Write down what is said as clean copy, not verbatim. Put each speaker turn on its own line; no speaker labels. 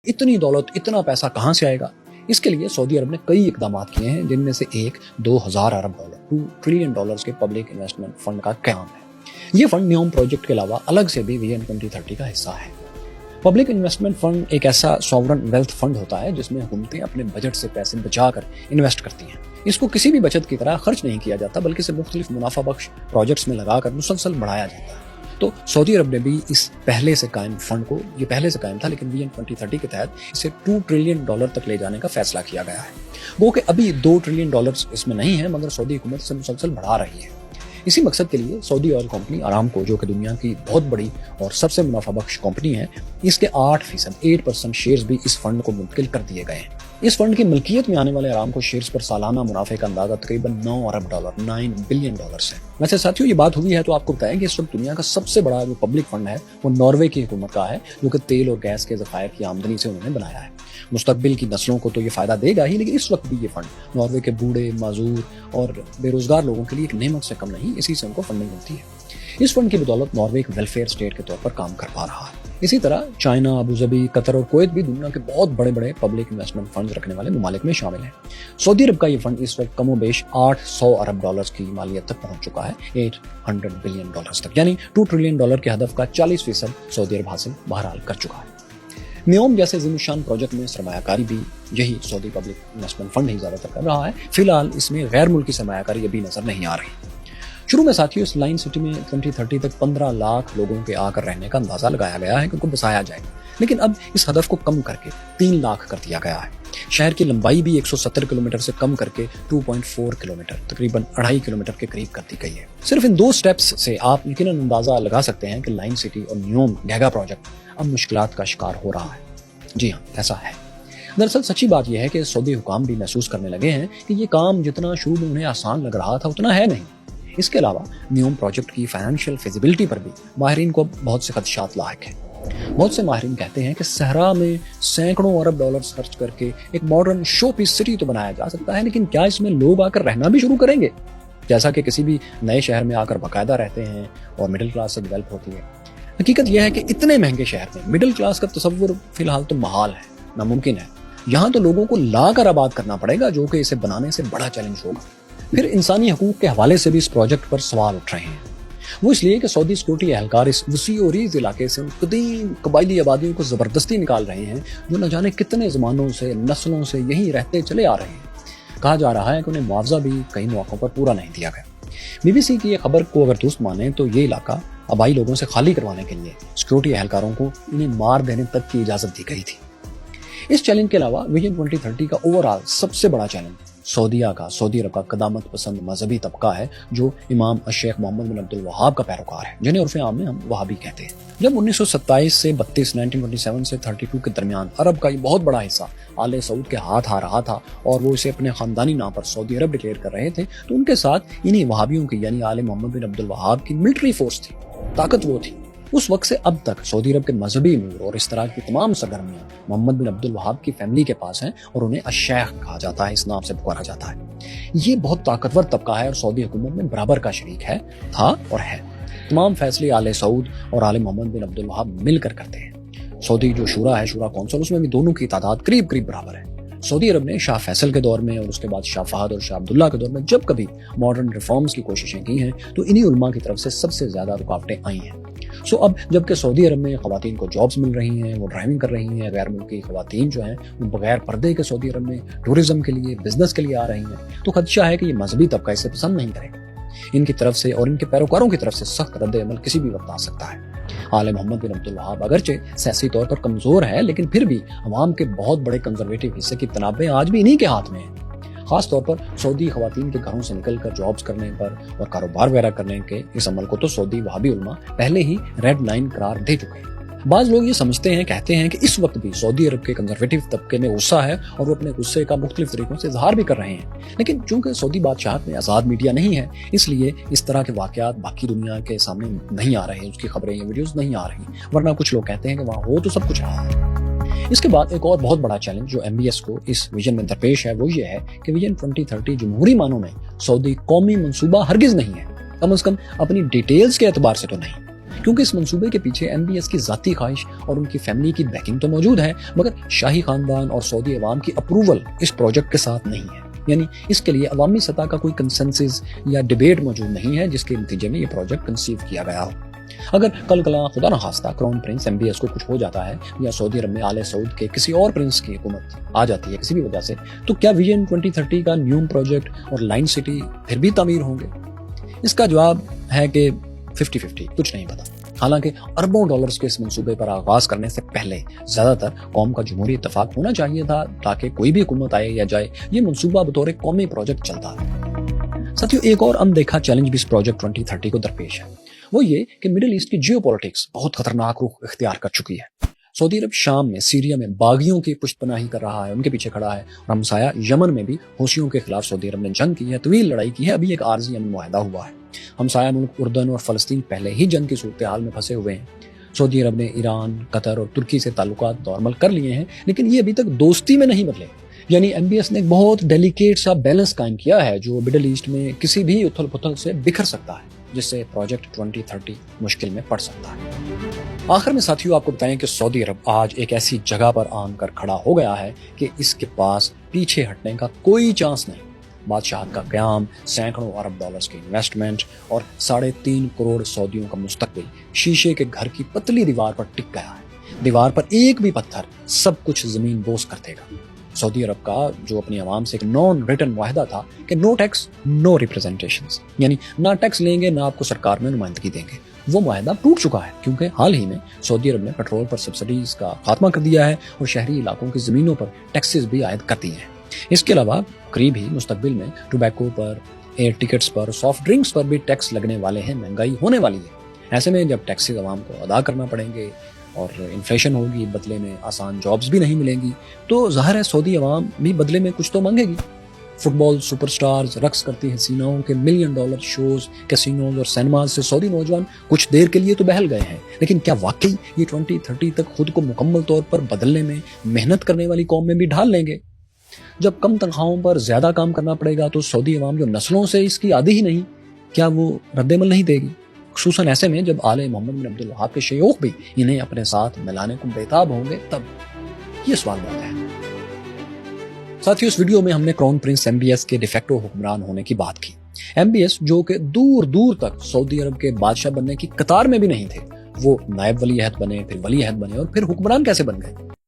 اتنی دولت اتنا پیسہ کہاں سے آئے گا؟ اس کے لیے سعودی عرب نے کئی اقدامات کیے ہیں، جن میں سے ایک 2000 ارب ڈالر 2 ٹریلین ڈالرز کے پبلک انویسٹمنٹ فنڈ کا قیام ہے۔ یہ فنڈ نیوم پروجیکٹ کے علاوہ الگ سے بھی ویژن 2030 کا حصہ ہے۔ پبلک انویسٹمنٹ فنڈ ایک ایسا سوورن ویلتھ فنڈ ہوتا ہے جس میں حکومتیں اپنے بجٹ سے پیسے بچا کر انویسٹ کرتی ہیں۔ اس کو کسی بھی بچت کی طرح خرچ نہیں کیا جاتا، بلکہ اسے مختلف منافع بخش پروجیکٹس میں لگا کر مسلسل بڑھایا جاتا ہے۔ تو سعودی عرب نے بھی اس پہلے سے قائم فنڈ کو، یہ پہلے سے قائم تھا لیکن ویژن 2030 کے تحت اسے 2 ٹریلین ڈالر تک لے جانے کا فیصلہ کیا گیا ہے۔ وہ کہ ابھی 2 ٹریلین ڈالرز اس میں نہیں ہے، مگر سعودی حکومت اسے مسلسل بڑھا رہی ہے۔ اسی مقصد کے لیے سعودی آئل کمپنی ارامکو، جو کہ دنیا کی بہت بڑی اور سب سے منافع بخش کمپنی ہے، اس کے 8% شیئرز بھی اس فنڈ کو منتقل کر دیے گئے ہیں۔ اس فنڈ کی ملکیت میں آنے والے ارامکو شیئرز پر سالانہ منافع کا اندازہ تقریباً 9 ارب ڈالر 9 بلین ڈالرز ہے۔ ویسے ساتھیوں، یہ بات ہوئی ہے تو آپ کو بتائیں کہ اس وقت دنیا کا سب سے بڑا جو پبلک فنڈ ہے وہ ناروے کی حکومت کا ہے، جو کہ تیل اور گیس کے ذخائر کی آمدنی سے انہوں نے بنایا ہے۔ مستقبل کی نسلوں کو تو یہ فائدہ دے گا ہی، لیکن اس وقت بھی یہ فنڈ ناروے کے بوڑھے، معذور اور بے روزگار لوگوں کے لیے ایک نعمت سے کم نہیں، اسی سے ان کو فنڈنگ ملتی ہے۔ اس فنڈ کی بدولت ناروے ایک ویلفیئر اسٹیٹ کے طور پر کام کر پا رہا ہے۔ اسی طرح چائنا، ابوظہبی، قطر اور کویت بھی دنیا کے بہت بڑے بڑے پبلک انویسٹمنٹ فنڈز رکھنے والے ممالک میں شامل ہیں۔ سعودی عرب کا یہ فنڈ اس وقت کم و بیش 800 ارب ڈالرز کی مالیت تک پہنچ چکا ہے، 800 بلین ڈالرز تک، یعنی 2 ٹریلین ڈالر کے ہدف کا 40% سعودی عرب حاصل بہرحال کر چکا ہے۔ نیوم جیسے عظیم الشان پروجیکٹ میں سرمایہ کاری بھی یہی سعودی پبلک انویسٹمنٹ فنڈ ہی زیادہ تر کر رہا ہے۔ فی الحال اس میں غیر ملکی سرمایہ کاری ابھی نظر نہیں آ رہی۔ شروع میں ساتھیوں اس لائن سٹی میں 2030 تک 15 لاکھ لوگوں کے آ کر رہنے کا اندازہ لگایا گیا ہے کہ ان کو بسایا جائے، لیکن اب اس ہدف کو کم کر کے 3 لاکھ کر دیا گیا ہے۔ شہر کی لمبائی بھی 170 کلومیٹر سے کم کر کے 2.4 کلومیٹر، تقریباً 2.5 کلومیٹر کے قریب کر دی گئی ہے۔ صرف ان 2 سٹیپس سے آپ یقیناً اندازہ لگا سکتے ہیں کہ لائن سٹی اور نیوم گیگا پروجیکٹ اب مشکلات کا شکار ہو رہا ہے۔ جی ہاں، ایسا ہے۔ دراصل سچی بات یہ ہے کہ سعودی حکام بھی محسوس کرنے لگے ہیں کہ یہ کام جتنا شروع میں انہیں آسان لگ رہا تھا اتنا ہے نہیں۔ اس کے علاوہ نیوم پروجیکٹ کی فائنینشیل فیزیبلٹی پر بھی ماہرین کو بہت سے خدشات لاحق ہیں۔ بہت سے ماہرین کہتے ہیں کہ صحرا میں سینکڑوں ارب ڈالرز خرچ کر کے ایک ماڈرن شو پیس سٹی تو بنایا جا سکتا ہے، لیکن کیا اس میں لوگ آ کر رہنا بھی شروع کریں گے جیسا کہ کسی بھی نئے شہر میں آ کر باقاعدہ رہتے ہیں اور مڈل کلاس سے ڈیولپ ہوتی ہے؟ حقیقت یہ ہے کہ اتنے مہنگے شہر میں مڈل کلاس کا تصور فی الحال تو محال ہے، ناممکن ہے۔ یہاں تو لوگوں کو لا کر آباد کرنا پڑے گا، جو کہ اسے بنانے سے بڑا چیلنج ہوگا۔ پھر انسانی حقوق کے حوالے سے بھی اس پروجیکٹ پر سوال اٹھ رہے ہیں۔ وہ اس لیے کہ سعودی سیکورٹی اہلکار اس وسیع و ریز علاقے سے ان قدیم قبائلی آبادیوں کو زبردستی نکال رہے ہیں، جو نہ جانے کتنے زمانوں سے، نسلوں سے یہیں رہتے چلے آ رہے ہیں۔ کہا جا رہا ہے کہ انہیں معاوضہ بھی کئی موقعوں پر پورا نہیں دیا گیا۔ BBC کی یہ خبر کو اگر درست مانیں تو یہ علاقہ آبائی لوگوں سے خالی کروانے کے لیے سیکورٹی اہلکاروں کو انہیں مار دینے تک کی اجازت دی گئی تھی۔ اس چیلنج کے علاوہ ویژن 2030 کا اوورآل سب سے بڑا چیلنج سعودی عرب کا قدامت پسند مذہبی طبقہ ہے، جو امام الشیخ محمد بن عبد الوہاب کا پیروکار ہے، جنہیں عرف عام میں ہم وہابی کہتے ہیں۔ جب 1927 سے 1927 سے 32 کے درمیان عرب کا یہ بہت بڑا حصہ آل سعود کے ہاتھ آ رہا تھا اور وہ اسے اپنے خاندانی نام پر سعودی عرب ڈکلیئر کر رہے تھے، تو ان کے ساتھ انہی وہابیوں کی یعنی آل محمد بن عبد الوہاب کی ملٹری فورس تھی، طاقت وہ تھی۔ اس وقت سے اب تک سعودی عرب کے مذہبی امور اور اس طرح کی تمام سرگرمیاں محمد بن عبد الوہاب کی فیملی کے پاس ہیں اور انہیں الشیخ کہا جاتا ہے، اس نام سے پکارا جاتا ہے۔ یہ بہت طاقتور طبقہ ہے اور سعودی حکومت میں برابر کا شریک ہے، تھا اور ہے۔ تمام فیصلے آل سعود اور آل محمد بن عبد الوہاب مل کر کرتے ہیں۔ سعودی جو شورا ہے، شورا کونسل، اس میں بھی دونوں کی تعداد قریب برابر ہے۔ سعودی عرب نے شاہ فیصل کے دور میں اور اس کے بعد شاہ فہد اور شاہ عبداللہ کے دور میں جب کبھی ماڈرن ریفارمز کی کوششیں کی ہیں تو انہی علماء کی طرف سے سب سے زیادہ رکاوٹیں آئی ہیں۔ اب جبکہ سعودی عرب میں خواتین کو جابز مل رہی ہیں، وہ ڈرائیونگ کر رہی ہیں، غیر ملکی خواتین جو ہیں وہ بغیر پردے کے سعودی عرب میں ٹورزم کے لیے، بزنس کے لیے آ رہی ہیں، تو خدشہ ہے کہ یہ مذہبی طبقہ اسے پسند نہیں کرے گا۔ ان کی طرف سے اور ان کے پیروکاروں کی طرف سے سخت رد عمل کسی بھی وقت آ سکتا ہے۔ آل محمد بن عبد الوہاب اگرچہ سیاسی طور پر کمزور ہے، لیکن پھر بھی عوام کے بہت بڑے کنزرویٹو حصے کی تنابیں آج بھی انہی کے ہاتھ میں ہیں۔ خاص طور پر سعودی خواتین کے گھروں سے نکل کر جابز کرنے پر اور کاروبار وغیرہ کرنے کے اس عمل کو تو سعودی وہابی علماء پہلے ہی ریڈ لائن قرار دے چکے ہیں۔ بعض لوگ یہ سمجھتے ہیں، کہتے ہیں کہ اس وقت بھی سعودی عرب کے کنزرویٹو طبقے میں غصہ ہے اور وہ اپنے غصے کا مختلف طریقوں سے اظہار بھی کر رہے ہیں، لیکن چونکہ سعودی بادشاہت میں آزاد میڈیا نہیں ہے، اس لیے اس طرح کے واقعات باقی دنیا کے سامنے نہیں آ رہے ہیں، اس کی خبریں یا ویڈیوز نہیں آ رہی، ورنہ کچھ لوگ کہتے ہیں کہ وہاں ہو تو سب کچھ رہا ہے۔ اس کے بعد ایک اور بہت بڑا چیلنج جو MBS کو اس ویژن میں درپیش ہے وہ یہ ہے کہ ویژن 2030 جمہوری معنوں میں سعودی قومی منصوبہ ہرگز نہیں ہے، کم از کم اپنی ڈیٹیلز کے اعتبار سے تو نہیں۔ کیونکہ اس منصوبے کے پیچھے MBS کی ذاتی خواہش اور ان کی فیملی کی بیکنگ تو موجود ہے، مگر شاہی خاندان اور سعودی عوام کی اپروول اس پروجیکٹ کے ساتھ نہیں ہے. یعنی اس کے لیے عوامی سطح کا کوئی کنسنسس یا ڈیبیٹ موجود نہیں ہے جس کے نتیجے میں یہ پروجیکٹ کنسیو کیا گیا ہو. اگر کل کلا خدا نخواستہ کرون پرنس MBS کو کچھ ہو جاتا ہے یا سعودی عرب میں آل سعود کے کسی اور پرنس کی حکومت آ جاتی ہے کسی بھی وجہ سے، تو کیا ویژن 2030 کا نیوم پروجیکٹ اور لائن سٹی پھر بھی تعمیر ہوں گے؟ اس کا جواب ہے کہ 50-50، کچھ نہیں پتا. حالانکہ اربوں ڈالرز کے اس منصوبے پر آغاز کرنے سے پہلے زیادہ تر قوم کا جمہوری اتفاق ہونا چاہیے تھا تاکہ کوئی بھی حکومت آئے یا جائے یہ منصوبہ بطور قومی پروجیکٹ چلتا ہے. ساتھیو، ایک اور اندیکھا چیلنج بھی اس پروجیکٹ 2030 کو درپیش ہے، وہ یہ کہ مڈل ایسٹ کی جیو پولیٹکس بہت خطرناک رخ اختیار کر چکی ہے. سعودی عرب شام میں، سیریا میں باغیوں کی پشت پناہی کر رہا ہے، ان کے پیچھے کھڑا ہے، اور ہمسایہ یمن میں بھی حوثیوں کے خلاف سعودی عرب نے جنگ کی ہے، طویل لڑائی کی ہے، ابھی ایک عارضی امن معاہدہ ہوا ہے. ہمسایہ ملک اردن اور فلسطین پہلے ہی جنگ کی صورتحال میں پھنسے ہوئے ہیں. سعودی عرب نے ایران، قطر اور ترکی سے تعلقات نارمل کر لیے ہیں، لیکن یہ ابھی تک دوستی میں نہیں بدلے. یعنی MBS نے ایک بہت ڈیلیکیٹ سا بیلنس قائم کیا ہے جو مڈل ایسٹ میں کسی بھی اتھل پتھل سے بکھر سکتا ہے، جس سے پروجیکٹ 2030 مشکل میں پڑ سکتا ہے. آخر میں ساتھیوں آپ کو بتائیں کہ سعودی عرب آج ایک ایسی جگہ پر آن کر کھڑا ہو گیا ہے کہ اس کے پاس پیچھے ہٹنے کا کوئی چانس نہیں. بادشاہت کا قیام، سینکڑوں ارب ڈالرز کی انویسٹمنٹ اور 3.5 کروڑ سعودیوں کا مستقبل شیشے کے گھر کی پتلی دیوار پر ٹک گیا ہے. دیوار پر ایک بھی پتھر سب کچھ زمین بوس کر دے گا. سعودی عرب کا جو اپنی عوام سے ایک نان ریٹن معاہدہ تھا کہ نو ٹیکس نو ریپرزنٹیشنز، یعنی نہ ٹیکس لیں گے نہ آپ کو سرکار میں نمائندگی دیں گے، وہ معاہدہ ٹوٹ چکا ہے. کیونکہ حال ہی میں سعودی عرب نے پیٹرول پر سبسڈیز کا خاتمہ کر دیا ہے اور شہری علاقوں کی زمینوں پر ٹیکسز بھی عائد کر دیے ہیں. اس کے علاوہ قریب ہی مستقبل میں ٹوبیکو پر، ایئر ٹکٹس پر، سافٹ ڈرنکس پر بھی ٹیکس لگنے والے ہیں. مہنگائی ہونے والی ہے. ایسے میں جب ٹیکسز عوام کو ادا کرنا پڑیں گے اور انفلیشن ہوگی، بدلے میں آسان جابز بھی نہیں ملیں گی، تو ظاہر ہے سعودی عوام بھی بدلے میں کچھ تو مانگے گی. فٹ بال سپر سٹارز، رقص کرتی حسیناؤں کے $1 ملین شوز، کیسینوز اور سینماز سے سعودی نوجوان کچھ دیر کے لیے تو بہل گئے ہیں، لیکن کیا واقعی یہ 2030 تک خود کو مکمل طور پر بدلنے میں محنت کرنے والی قوم میں بھی ڈھال لیں گے؟ جب کم تنخواہوں پر زیادہ کام کرنا پڑے گا تو سعودی عوام جو نسلوں سے اس کی عادی ہی نہیں، کیا وہ رد عمل نہیں دے گی؟ خصوصاً ایسے میں جب آل محمد بن عبد الوہاب کے شیوخ بھی انہیں اپنے ساتھ ملانے کو بےتاب ہوں گے، تب یہ سوال بنتا ہے. ساتھیوں، اس ویڈیو میں ہم نے کرون پرنس MBS کے ڈیفیکٹو حکمران ہونے کی بات کی. MBS جو کہ دور دور تک سعودی عرب کے بادشاہ بننے کی قطار میں بھی نہیں تھے، وہ نائب ولی عہد بنے، پھر ولی عہد بنے اور پھر حکمران کیسے بن گئے؟